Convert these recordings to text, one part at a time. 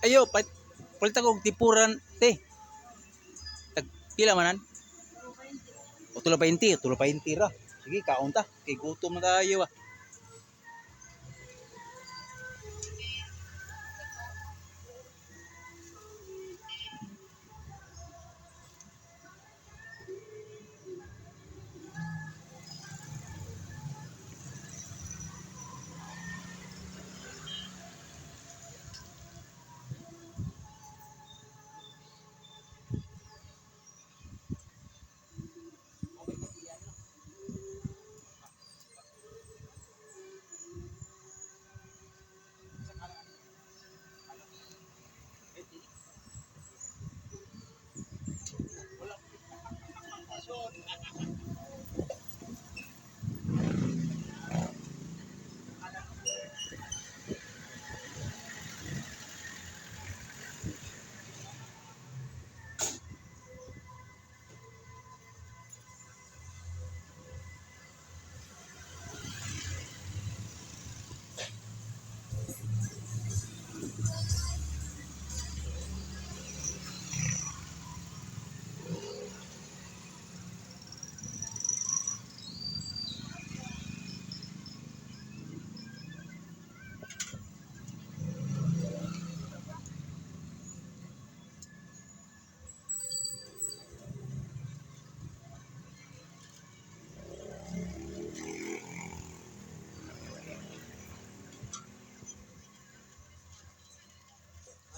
Ayo, palita ko tipuran, te. Tag, pila manan? O tulo 20, tulo 20 ra. Sige, kaon ta. Kay gutom na tayo ah.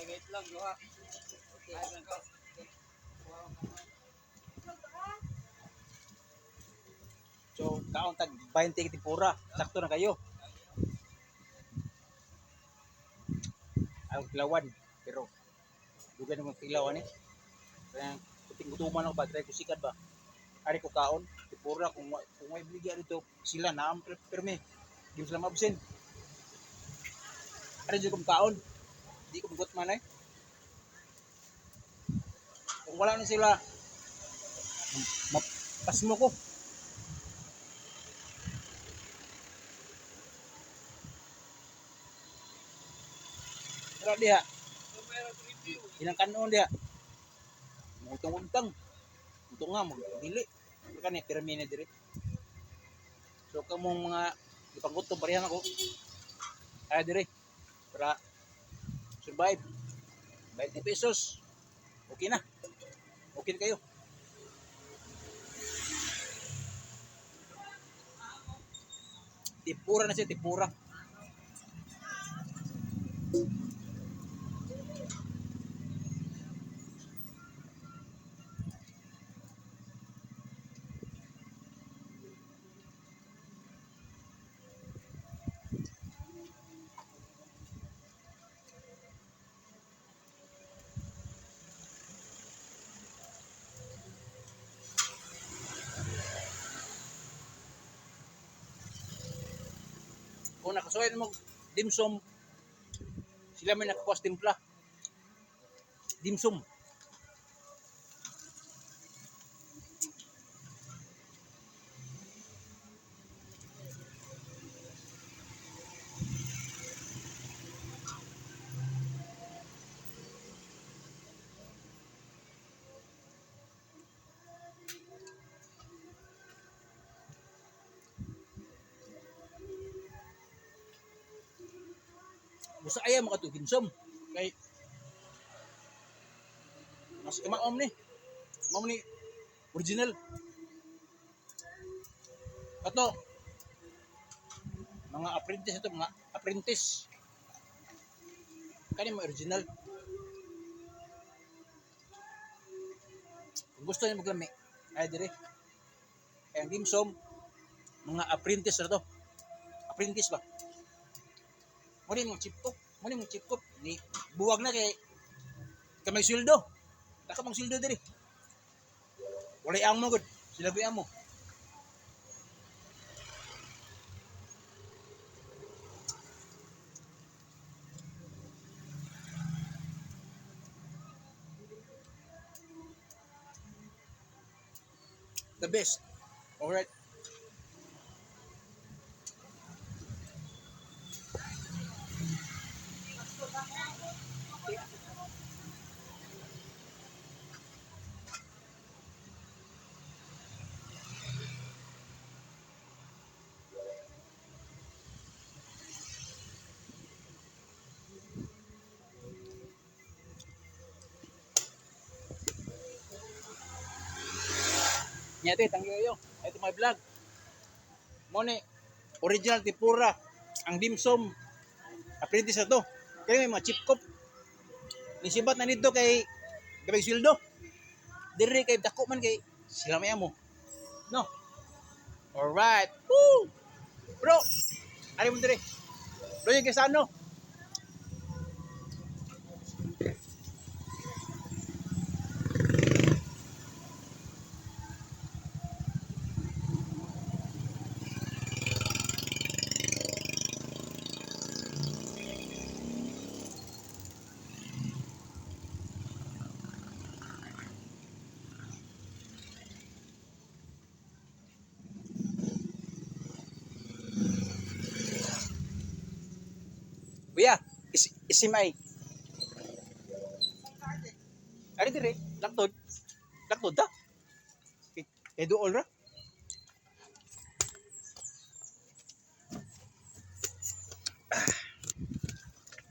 Ay, wait lang, duha. Okay. Ay, lang ko. So, kaon tag 20 tipura. Sakto na kayo. Ang tilawan. Pero, dugan naman tilawan eh. Kaya, kuting gutuman ako ba? Try ko sikat ba? Ari ko kaon. Tipura, kung may bigyan dito, sila na ang perme. Di sila mabsin. Ari dito kong kaon. Di ko magot man eh. Kung wala na sila, mapasmo ko. Wala diha. Inang kanon diha. Mutong-untang. Ito nga, magdili. Ito ka ni, permine diri. So, kamong mga ipanggutom, parihan ako. Kaya diri. Para survive. 20 pesos. Okay na. Okay na kayo. Tipura na siya, tipura. Kung nakasuhin mo, dimsum, sila may nakakuas timpla. Dimsum. Gusto ayaw mga ito, dimsum. Kay, mas imaom ni. Imaom ni, original. Ito, mga apprentice ito, mga apprentice. Kani mga original. Kung gusto niyo maglami, ay dire. Kaya ang dimsum, mga apprentice na to. Apprentice ba? Muna yung chipkop. Muna yung chipkop. Ni, buwag na kay kamay sildo. Nakamang sildo dire. Walay ang mo good. Sila ang mo. The best. Alright. Nya te tangyo yo. Ito my vlog. Mo ni original tipura ang dimsum. Apprentice na to. Kaya may mga chip cop. Nisibat na nito kay Gabay Sildo. Dire kay dako man kay sila may amo. No. Alright. Woo! Bro. Ari mo dire. Bro yung kesano. Kuya, isimay. Ari dire, laktod. Laktod ta. Kay duol ra.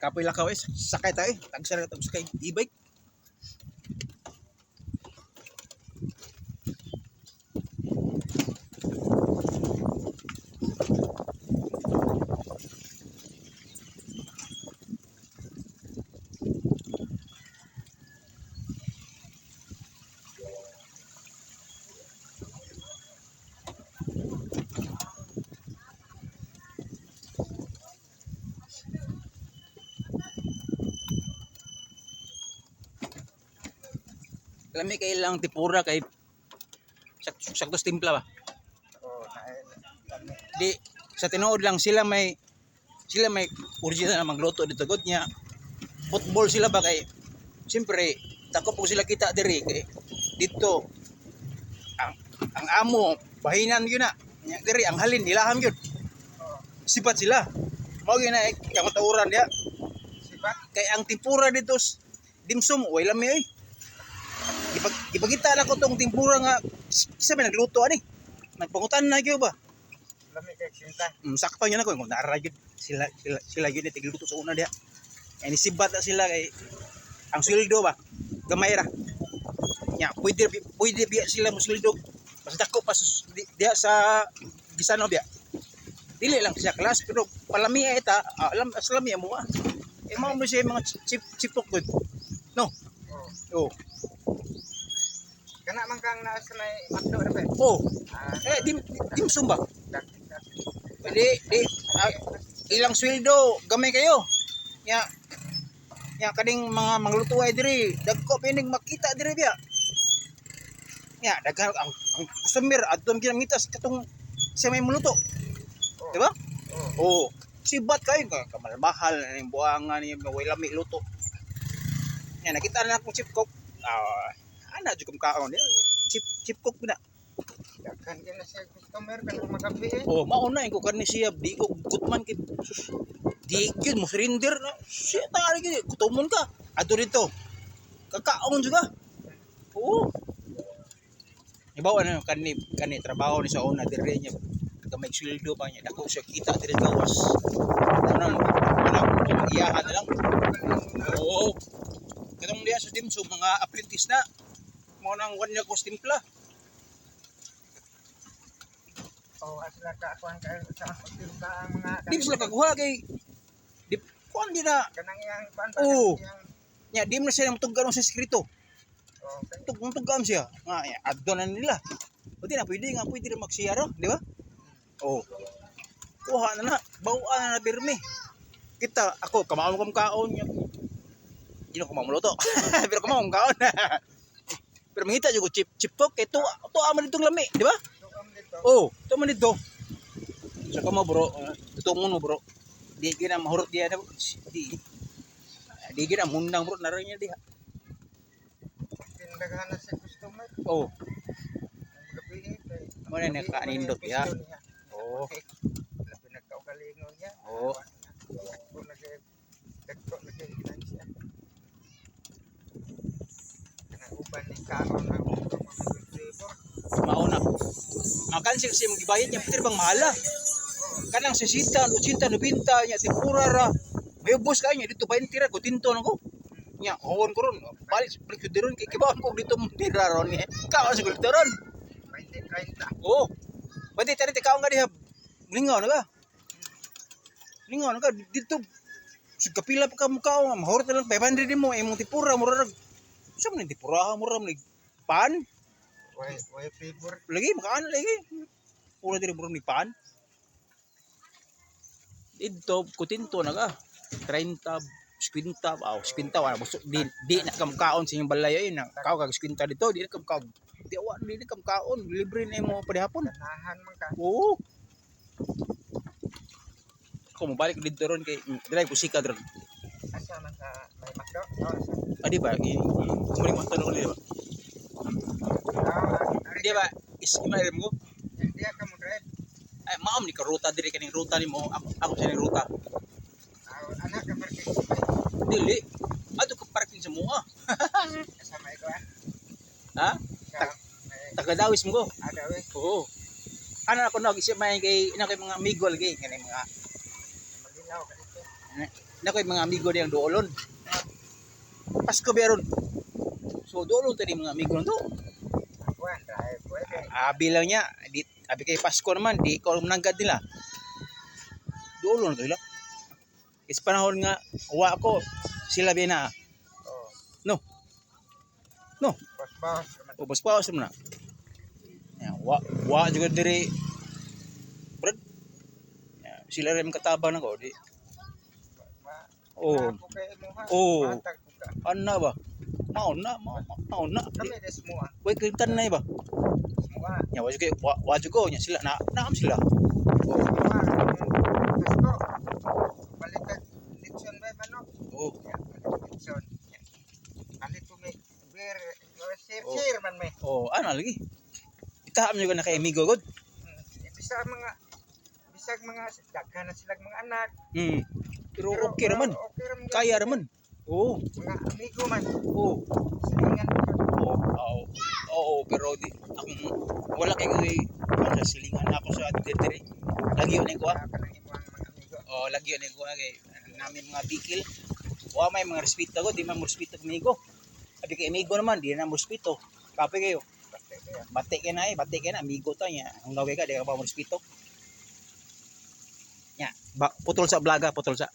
Kapoy lakaw sakay tayo. Tagsara tag sakay e-bike. Lami kay lang tipura kay saktos timpla ba. Oh, Di sa tinuod lang sila may original na magluto dito god niya. Football sila ba kay siyempre dako po sila kita diri kay dito ang amo bahinan yun na. Nya diri ang halin ilaham yun. Sipat sila. Mao gyud na kamatuoran dia. sibat. Kay ang tempura dito dimsum way lami oy. Gipagita na ko tong tempura nga isa may nagluto ani. Nagpangutan na gyud ba? Lami kay sinta. Sakto yun ako kung nara yun sila yun tigluto sa una dia. Ay nisibat na sila kay ang sweldo ba gamay ra. Nya pwede biya sila mo sweldo mas dako pa diha sa gisano biya. Dili lang siya class pero palami eta alam aslami mo ah. E mao mo siya mga chipok good. No. Oh. Oh. Kana man kang naa sa may makdo ra ba? Oh. Ah, Dimsum ba? dak. Di ilang sweldo gamay kayo. Nya kading mga mangluto ay diri dagko pining makita diri biya. Nya daghang ang customer adton ginamitas katong siya may muluto. Oh. Di ba? Oh. Oh, sibat kayo kamalmahal na yung buwangan niya way lami luto. Nya nakita na akong chip cook. Ana jud kum kaon niya. Chip cook na. Daghan gina siya customer kan magabi eh. Oh, mauna ko karni siya di ko gutman kay sus. Di gyud mo surrender na. Siya tari gyud kutumon ka. Adto dito. Kakaon juga. Oo. Ibaw ano kani trabaho ni sa una dire niya. Gamay sweldo pa niya dako siya kita dire gawas. Ano wala iyahan na lang. Oo. Katong diya sa dimsum mga apprentice na mo nang one year course timpla. Oh, asla ka kuan ka sa pagtinda ang mga Di sila kaguha kay di kuan di na. kanang iyang kuan Oo. iyang Nya di mo na siya mutuggan sa sekreto. oh, Tugam siya. Nga adto na nila. Buti na pwede rin magsiyaro, di ba? Oh. Kuha na na, bawaan na birmi. Kita ako kamao kong kaon nya. Di na ko mamuluto. Pero kamao kong kaon. Pero mangita jud ko chip cook kay to aman ditong lami, di ba? tuam dito. Oh, to man dito. Sa kamo bro, tutungon mo bro. Di gina mahurot dia di gina mundang bro naroy niya diha. Tindagahan na sa customer. Oh, Magabi eh. kay mo na nakaanindot ya. pisto niya. Oh. Labi nagkaugalingon niya. Oh. Kung dagko nag-finansya. Kanang uban ni karon na mga driver. Mauna. Makansil siya magibayad niya pero bang mahala. Kanang 60, 80, 90 niya tipura ra. May ubos ka niya dito 20 ra ko tinto nako. Nya hawon ko ron. Balik ko diron kay kibaon ko dito mo tira ron niya. Kaon sa ko ron. Mainit 30. Oo. Pwede tayo kaon nga diha. Lingaw na ka. Lingaw na ka dito. Sug kapila pa ka mo kaon, mahurot na lang 500 din mo imong tipura murag. Sa man tipura murag mo pan. Way flavor. Lagi makaan lagi. Pura diri murag ni pan. Dito kutinto na ka. 30 50 wala di na kam kaon sa inyong balay ay na kaon kag 50 dito di na kam kaon. Di na kam kaon, libre na mo padihapon. Ganahan man ka. Oo. Ako mo balik dito ron kay drive ko sika ron. Asa man sa may makdo? Oh, Di ba? Kumuli mo tanong di ba? Di ba? Is-email mo? Hindi ka mo drive. Ay, maam ni ka ruta diri kaning ruta nimo. Ako sa ning ruta. Anak ka parking Dili. Ato ka parking sa mua. kasama ito ah. Ha? May Tagadawis mo ko. ada we. Oo. Ano ako nag-isip may kay mga amigo lagi kanang mga Maginaw ka dito. na koy mga amigo niyang doolon. Pasko beron. So doolon tadi mga amigo nito. Kuan drive pwede. Bilang niya, di abi kay Pasko naman, di ko mananggad nila. Doolon to ila. Is panahon nga wa ko sila bina. Oh. No. No. Bas-bas naman. Ubos pa mo na. Ya, wa juga diri. Brad. Ya, sila rin katabang nako di. Oh. Ako kay mo ha. Oh. Matag ko ka. Ana ba? Maon na. Kami des mo ah. Way krintan na ba? Semua. Ya wa juga nya sila naam sila. Pasko. Balikan litson ba manok? Oh. Ya, balik litson. Alit ko may beer, Oh. share man may. Oh, ano lagi? Itaam juga na kay amigo god. Bisag mga daghan na silang mga anak. Pero okay raman. Okay raman. Kaya raman. Oo. Mga amigo man. Oo. Silingan ko. Oo, pero di akong wala kay sa silingan ako sa diri. Lagi yun ko. Kanang imong mga amigo. Oh, lagi yun ko kay namin mga bikil. Wa may mga respeto ko, di man mo respeto amigo. Abi kay amigo naman, di na mo respeto. Kape kayo. Basta kaya. Bate ka na amigo ta nya. Ang gawin ka di ka pa mo respeto. Nya, putol sa blaga, putol sa